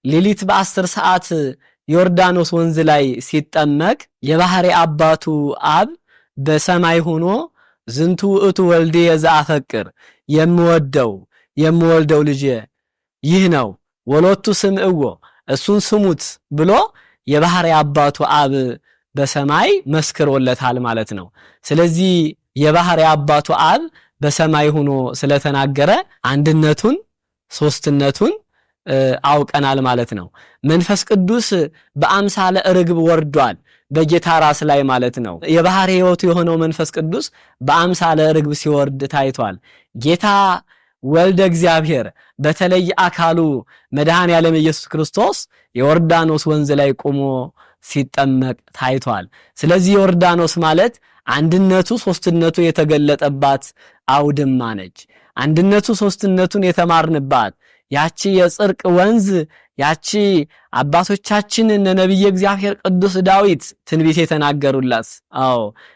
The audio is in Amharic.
ሌሊት በ10 ሰዓት ዮርዳኖስ ወንዝ ላይ ሲጠመቅ የባህሪ አባቱ አብ በሰማይ ሆኖ ዝንቱ ውእቱ ወልዴ ዘአፈቅር የምወልደው ልጄ ይህ ነው ወሎቱ ስምዕዎ እሱን ስሙት ብሎ የባህሪ አባቱ አብ በሰማይ መስክሮለታል ማለት ነው። ስለዚህ የባህሪ አባቱ አብ በሰማይ ሆኖ ስለተናገረ አንድነቱን ሶስትነቱን አውቀናል ማለት ነው። መንፈስ ቅዱስ በአምሳለ ርግብ ወርዷል በጌታ ራስ ላይ ማለት ነው። የባህሪ ሕይወቱ የሆነው መንፈስ ቅዱስ በአምሳለ ርግብ ሲወርድ ታይቷል። ጌታ ወልደ እግዚአብሔር በተለይ አካሉ መድኃኔ ዓለም ኢየሱስ ክርስቶስ የዮርዳኖስ ወንዝ ላይ ቆሞ ሲጠመቅ ታይቷል። ስለዚህ ዮርዳኖስ ማለት አንድነቱ ሶስትነቱ የተገለጠባት አውድማ ነች። አንድነቱ ሶስትነቱን የተማርንባት ያቺ የጽርቅ ወንዝ ያቺ አባቶቻችን እነ ነቢየ እግዚአብሔር ቅዱስ ዳዊት ትንቢት የተናገሩላት